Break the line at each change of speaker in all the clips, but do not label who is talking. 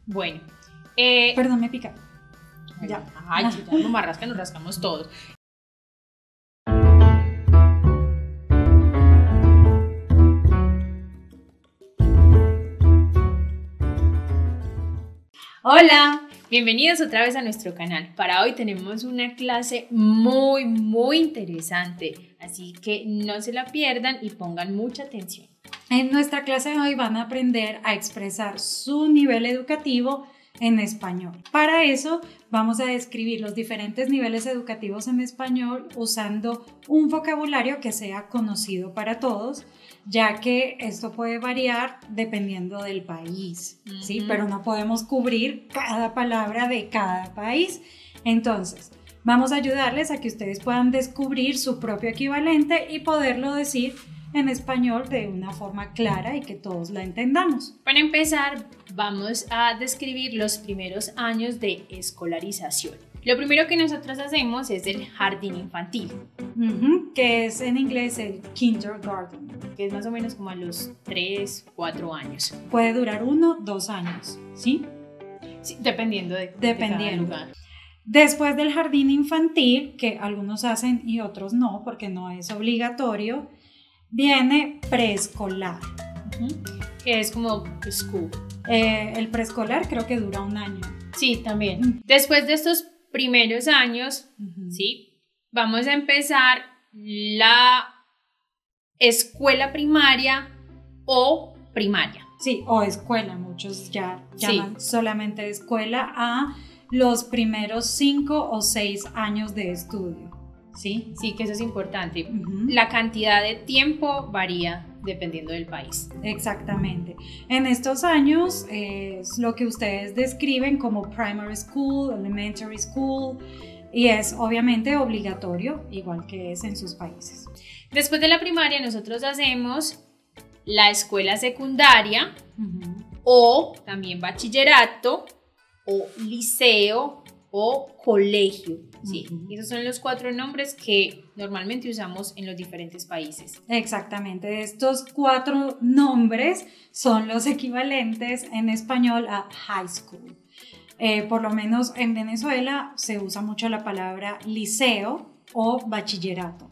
Bueno.
Perdón, me pica.
Ya. Ay, ya no más rasca, nos rascamos todos. Hola, bienvenidos otra vez a nuestro canal. Para hoy tenemos una clase muy interesante, así que no se la pierdan y pongan mucha atención.
En nuestra clase de hoy van a aprender a expresar su nivel educativo en español. Para eso vamos a describir los diferentes niveles educativos en español usando un vocabulario que sea conocido para todos, ya que esto puede variar dependiendo del país, ¿sí? Pero no podemos cubrir cada palabra de cada país. Entonces, vamos a ayudarles a que ustedes puedan descubrir su propio equivalente y poderlo decir en español de una forma clara y que todos la entendamos.
Para empezar, vamos a describir los primeros años de escolarización. Lo primero que nosotros hacemos es el jardín infantil.
Que es en inglés el kindergarten.
Que es más o menos como a los 3, 4 años.
Puede durar 1, 2 años, ¿sí?
Sí, dependiendo de cada lugar.
Después del jardín infantil, que algunos hacen y otros no, porque no es obligatorio, viene preescolar.
Que es como school.
El preescolar creo que dura 1 año.
Sí, también. Después de estos primeros años, ¿sí? Vamos a empezar la escuela primaria o primaria.
Sí, o escuela, muchos ya llaman solamente escuela a los primeros 5 o 6 años de estudio. ¿Sí?
Sí, que eso es importante. La cantidad de tiempo varía dependiendo del país.
Exactamente. En estos años es lo que ustedes describen como primary school, elementary school, y es obviamente obligatorio, igual que es en sus países.
Después de la primaria nosotros hacemos la escuela secundaria o también bachillerato o liceo o colegio. Sí, esos son los 4 nombres que normalmente usamos en los diferentes países.
Exactamente, estos 4 nombres son los equivalentes en español a high school. Por lo menos en Venezuela se usa mucho la palabra liceo o bachillerato.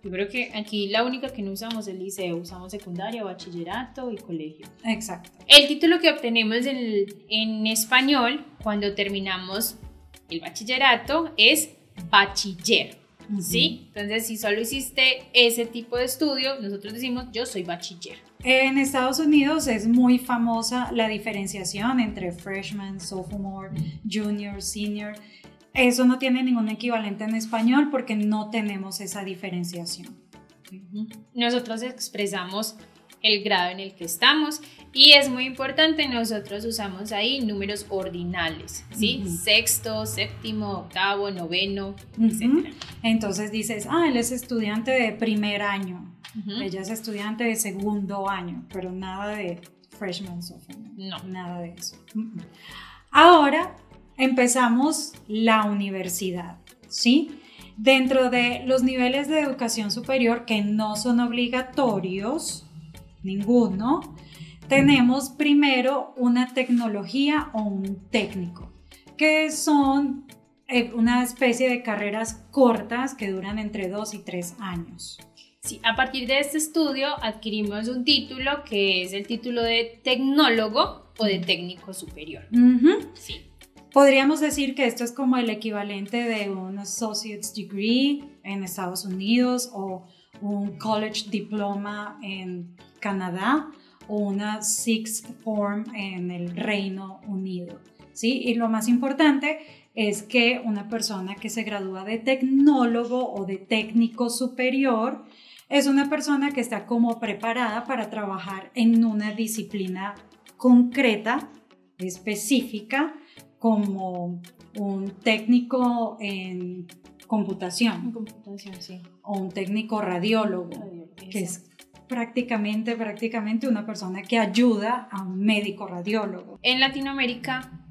Yo creo que aquí la única que no usamos es liceo, usamos secundaria, bachillerato y colegio.
Exacto.
El título que obtenemos en español cuando terminamos el bachillerato es bachiller, ¿sí? Entonces, si solo hiciste ese tipo de estudio, nosotros decimos, yo soy bachiller.
En Estados Unidos es muy famosa la diferenciación entre freshman, sophomore, junior, senior. Eso no tiene ningún equivalente en español porque no tenemos esa diferenciación.
Nosotros expresamos el grado en el que estamos y es muy importante, nosotros usamos ahí números ordinales, ¿sí? Sexto, séptimo, octavo, noveno, etc.
Entonces dices, él es estudiante de primer año, ella es estudiante de segundo año, pero nada de freshman, sophomore,
no,
nada de eso. Ahora empezamos la universidad, ¿sí? Dentro de los niveles de educación superior que no son obligatorios, ninguno, tenemos primero una tecnología o un técnico, que son una especie de carreras cortas que duran entre 2 y 3 años.
Sí, a partir de este estudio adquirimos un título que es el título de tecnólogo o de técnico superior. Sí.
Podríamos decir que esto es como el equivalente de un associate's degree en Estados Unidos o un college diploma en Canadá o una sixth form en el Reino Unido, ¿sí? Y lo más importante es que una persona que se gradúa de tecnólogo o de técnico superior es una persona que está como preparada para trabajar en una disciplina concreta, específica, como un técnico en computación.
Sí.
O un técnico radiólogo, que es prácticamente una persona que ayuda a un médico radiólogo.
En Latinoamérica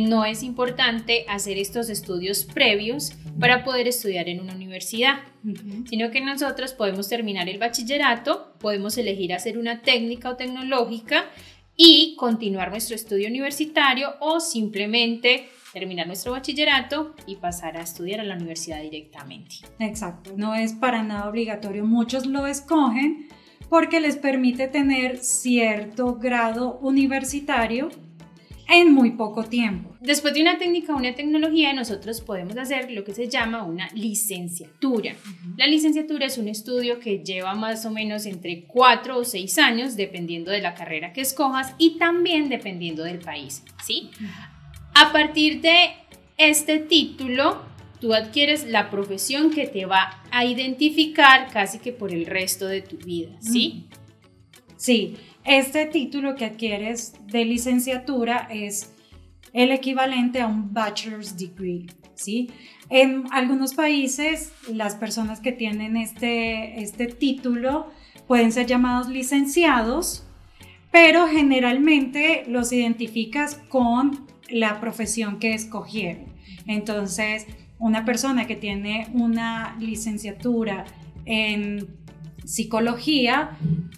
no es importante hacer estos estudios previos para poder estudiar en una universidad, sino que nosotros podemos terminar el bachillerato, podemos elegir hacer una técnica o tecnológica y continuar nuestro estudio universitario o simplemente terminar nuestro bachillerato y pasar a estudiar a la universidad directamente.
Exacto, no es para nada obligatorio. Muchos lo escogen porque les permite tener cierto grado universitario en muy poco tiempo.
Después de una técnica o una tecnología, nosotros podemos hacer lo que se llama una licenciatura. La licenciatura es un estudio que lleva más o menos entre 4 o 6 años, dependiendo de la carrera que escojas y también dependiendo del país, ¿sí? A partir de este título, tú adquieres la profesión que te va a identificar casi que por el resto de tu vida, ¿sí?
Sí, este título que adquieres de licenciatura es el equivalente a un bachelor's degree, ¿sí? En algunos países, las personas que tienen este título pueden ser llamados licenciados, pero generalmente los identificas con la profesión que escogieron. Entonces, una persona que tiene una licenciatura en psicología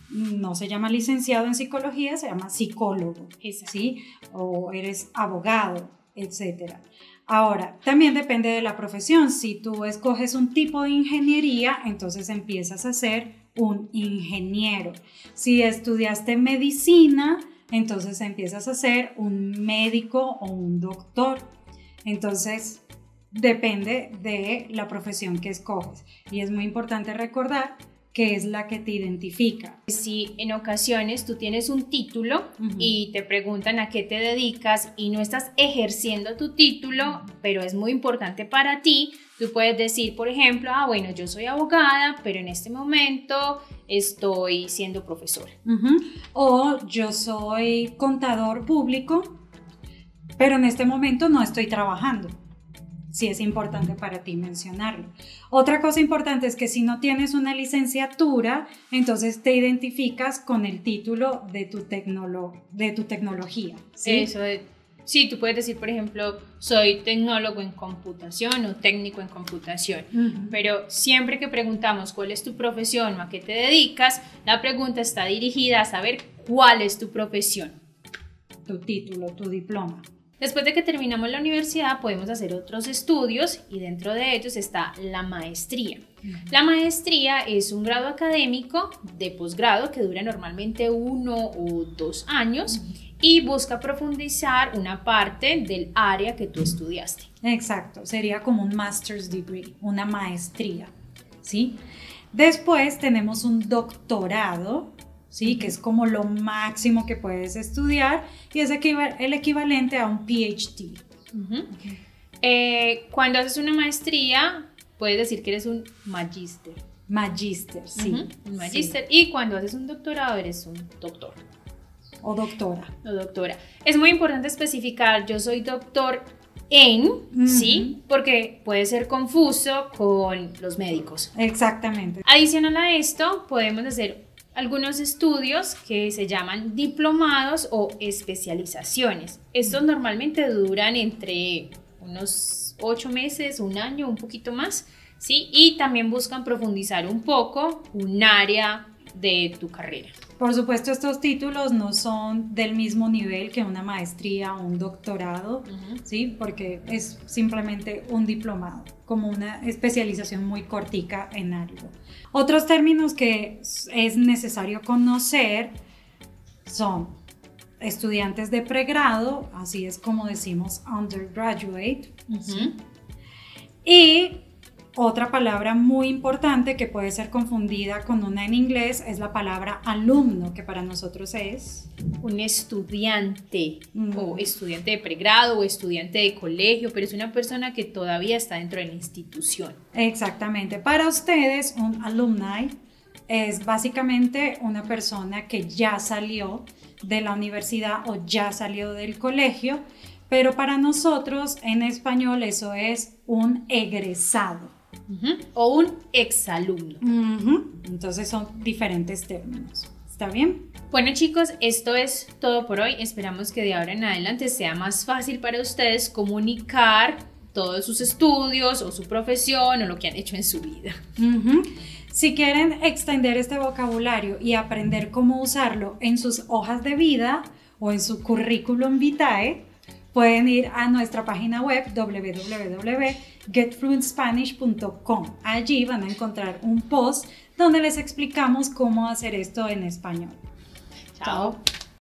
no se llama licenciado en psicología, se llama psicólogo, ¿sí? O eres abogado, etc. Ahora, también depende de la profesión. Si tú escoges un tipo de ingeniería, entonces empiezas a ser un ingeniero. Si estudiaste medicina, entonces empiezas a ser un médico o un doctor. Entonces, depende de la profesión que escoges. Y es muy importante recordar que es la que te identifica.
Si en ocasiones tú tienes un título y te preguntan a qué te dedicas y no estás ejerciendo tu título, pero es muy importante para ti, tú puedes decir, por ejemplo, bueno, yo soy abogada, pero en este momento estoy siendo profesora.
O yo soy contador público, pero en este momento no estoy trabajando. Sí, es importante para ti mencionarlo. Otra cosa importante es que si no tienes una licenciatura, entonces te identificas con el título de tu tecnología. ¿Sí?
Eso sí, tú puedes decir, por ejemplo, soy tecnólogo en computación o técnico en computación, pero siempre que preguntamos cuál es tu profesión o a qué te dedicas, la pregunta está dirigida a saber cuál es tu profesión.
Tu título, tu diploma.
Después de que terminamos la universidad podemos hacer otros estudios y dentro de ellos está la maestría. La maestría es un grado académico de posgrado que dura normalmente 1 o 2 años y busca profundizar una parte del área que tú estudiaste.
Exacto, sería como un master's degree, una maestría, ¿sí? Después tenemos un doctorado, ¿sí? Que es como lo máximo que puedes estudiar y es el equivalente a un PhD.
Cuando haces una maestría, puedes decir que eres un magíster.
Magíster, sí.
Un magíster. Sí. Y cuando haces un doctorado, eres un doctor.
O doctora.
O doctora. Es muy importante especificar, yo soy doctor en, ¿sí? Porque puede ser confuso con los médicos.
Exactamente.
Adicional a esto, podemos hacer algunos estudios que se llaman diplomados o especializaciones. Estos normalmente duran entre unos 8 meses, 1 año, un poquito más, ¿sí? Y también buscan profundizar un poco un área de tu carrera.
Por supuesto, estos títulos no son del mismo nivel que una maestría o un doctorado, ¿sí? Porque es simplemente un diplomado, como una especialización muy cortica en algo. Otros términos que es necesario conocer son estudiantes de pregrado, así es como decimos undergraduate, ¿sí? Y otra palabra muy importante que puede ser confundida con una en inglés es la palabra alumno, que para nosotros es
un estudiante o estudiante de pregrado o estudiante de colegio, pero es una persona que todavía está dentro de la institución.
Exactamente. Para ustedes, un alumni es básicamente una persona que ya salió de la universidad o ya salió del colegio, pero para nosotros en español eso es un egresado.
O un exalumno.
Entonces son diferentes términos. ¿Está bien?
Bueno, chicos, esto es todo por hoy. Esperamos que de ahora en adelante sea más fácil para ustedes comunicar todos sus estudios o su profesión o lo que han hecho en su vida.
Si quieren extender este vocabulario y aprender cómo usarlo en sus hojas de vida o en su currículum vitae, pueden ir a nuestra página web www.getfluentspanish.com. Allí van a encontrar un post donde les explicamos cómo hacer esto en español.
Chao.